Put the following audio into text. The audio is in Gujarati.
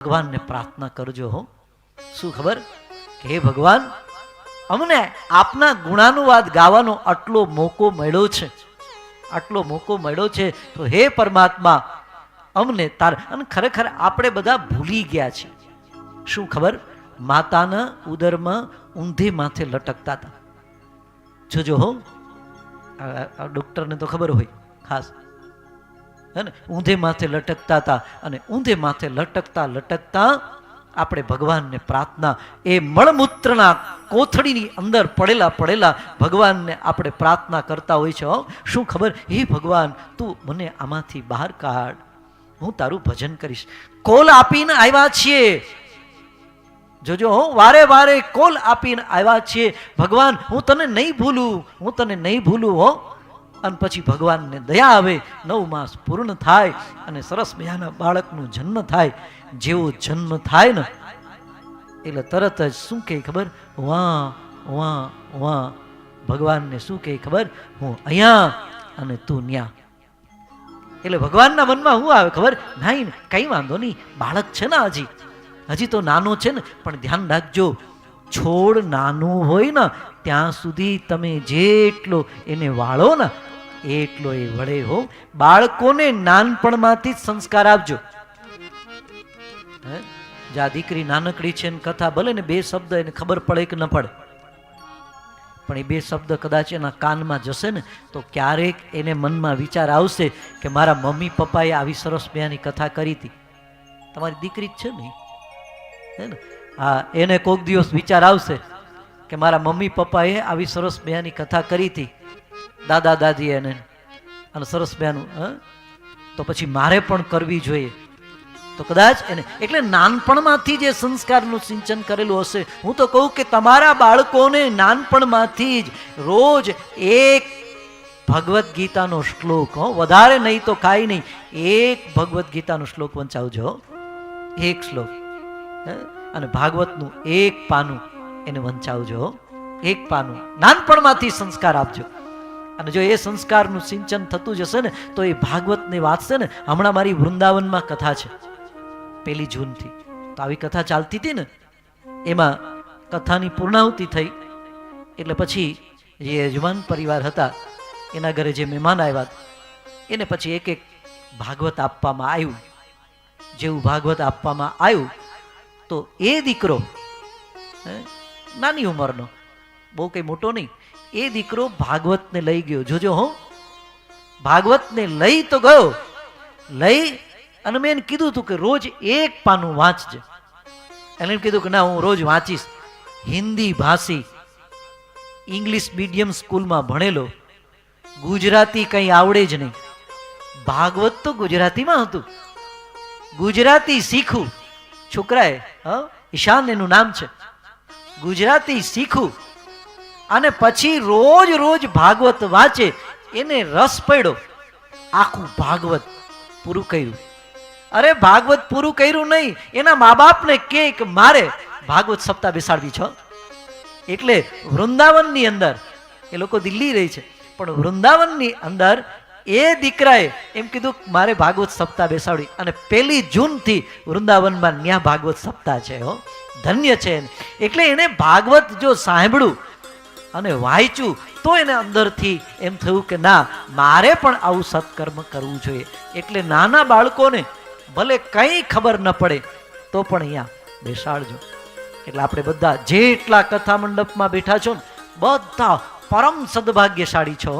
ભગવાનને પ્રાર્થના કરજો હો. શું ખબર કે હે ભગવાન, અમને આપના ગુણાનુવાદ ગાવાનો આટલો મોકો મળ્યો છે, આટલો મોકો મળ્યો છે, તો હે પરમાત્મા અમને તાર. અને ખરેખર આપણે બધા ભૂલી ગયા છીએ. શું ખબર, માતાના ઉદરમાં ઊંધે માથે લટકતા હતા. જોજો હો, ડોક્ટરને તો ખબર હોય ખાસ, હે ને, ઊંધે માથે લટકતા હતા. અને ઊંધે માથે લટકતા લટકતા આપણે ભગવાનને પ્રાર્થના, એ મળમૂત્રના કોથળીની અંદર પડેલા પડેલા ભગવાનને આપણે પ્રાર્થના કરતા હોય છે. શું ખબર, હે ભગવાન તું મને આમાંથી બહાર કાઢ, હું તારું ભજન કરીશ. કોલ આપીને આવ્યા છીએ, જોજો હો, વારે વારે કોલ આપીને આવ્યા છીએ. ભગવાન હું તને નહીં ભૂલું, હું તને નહીં ભૂલું હો. અને પછી ભગવાનને દયા આવે, 9 માસ પૂર્ણ થાય અને સરસ મજાના બાળકનો જન્મ થાય. જેવો જન્મ થાય ને એટલે તરત જ શું કહે ખબર, વાહ વાહ વાહ. ભગવાનને શું કહે ખબર, હું અહીંયા અને તું ન્યા. એટલે ભગવાનના મનમાં શું આવે ખબર, નહીં કઈ વાંધો નહીં, બાળક છે ને, હજી તો નાનો છે ને. પણ ધ્યાન રાખજો, છોડ નાનું હોય ને ત્યાં સુધી તમે જેટલો એને વાળો ને એટલો એ વળે હો. બાળકોને નાનપણમાંથી જ સંસ્કાર આપજો. જ્યાં દીકરી નાનકડી છે ને કથા ભલે ને 2 શબ્દ એને ખબર પડે કે ન પડે, પણ એ 2 શબ્દ કદાચ એના કાનમાં જશે ને તો ક્યારેક એને મનમાં વિચાર આવશે કે મારા મમ્મી પપ્પાએ આવી સરસ મજાની કથા કરી હતી. તમારી દીકરી જ છે ને, હે ને? હા, એને કોઈક દિવસ વિચાર આવશે કે મારા મમ્મી પપ્પાએ આવી સરસ મજાની કથા કરી હતી, દાદા દાદી એને, અને સરસ મજાનું, તો પછી મારે પણ કરવી જોઈએ. તો કદાચ એને એટલે નાનપણમાંથી જે સંસ્કારનું સિંચન કરેલું હશે. હું તો કહું કે તમારા બાળકોને નાનપણમાંથી જ રોજ એક ભગવદ્ ગીતાનો શ્લોક, વધારે નહીં તો કાંઈ નહીં, એક ભગવદ્ ગીતાનો શ્લોક વંચાવજો, એક શ્લોક. અને ભાગવતનું 1 પાનું એને વંચાવજો, 1 પાનું. નાનપણમાંથી સંસ્કાર આપજો. અને જો એ સંસ્કારનું સિંચન થતું જશે ને તો એ ભાગવતની વાત છે ને. હમણાં મારી વૃંદાવનમાં કથા છે 1 જૂનથી, તો આવી કથા ચાલતી હતી ને, એમાં કથાની પૂર્ણાહુતિ થઈ એટલે પછી જે યજમાન પરિવાર હતા એના ઘરે જે મહેમાન આવ્યા એને પછી એક ભાગવત આપવામાં આવ્યું. જેવું ભાગવત આપવામાં આવ્યું તો એ દીકરો નાની ઉંમરનો, બહુ કઈ મોટો નહીં, એ દીકરો ભાગવતને લઈ ગયો. જોજો હો, ભાગવતને લઈ તો ગયો, લઈ અને મેં એને કીધું હતું કે રોજ 1 પાનું વાંચજે. એને કીધું કે ના, હું રોજ વાંચીશ. હિન્દી ભાષી, ઇંગ્લિશ મીડિયમ સ્કૂલમાં ભણેલો, ગુજરાતી કંઈ આવડે જ નહીં. ભાગવત તો ગુજરાતીમાં હતું, ગુજરાતી શીખું છોકરાએ, ઈશાન એનું નામ છે, ગુજરાતી શીખું અને પછી રોજ રોજ ભાગવત વાંચે. એને રસ પડ્યો, આખું ભાગવત પૂરું કર્યું. અરે ભાગવત પૂરું કર્યું નહીં, એના મા બાપને કે મારે ભાગવત સપ્તાહ બેસાડવી છો. એટલે વૃંદાવનની અંદર, એ લોકો દિલ્હી રહી છે, પણ વૃંદાવનની અંદર એ દીકરાએ એમ કીધું મારે ભાગવત સપ્તાહ બેસાડવી. અને 1 જૂનથી વૃંદાવનમાં ન્યા ભાગવત સપ્તાહ છે. ધન્ય છે. એટલે એને ભાગવત જો સાંભળ્યું અને વાંચ્યું તો એને અંદરથી એમ થયું કે ના, મારે પણ આવું સત્કર્મ કરવું જોઈએ. એટલે નાના બાળકોને ભલે કંઈ ખબર ન પડે તો પણ અહીંયા બેસાડજો. એટલે આપણે બધા જેટલા કથા મંડપમાં બેઠા છો ને બધા પરમ સદભાગ્યશાળી છો.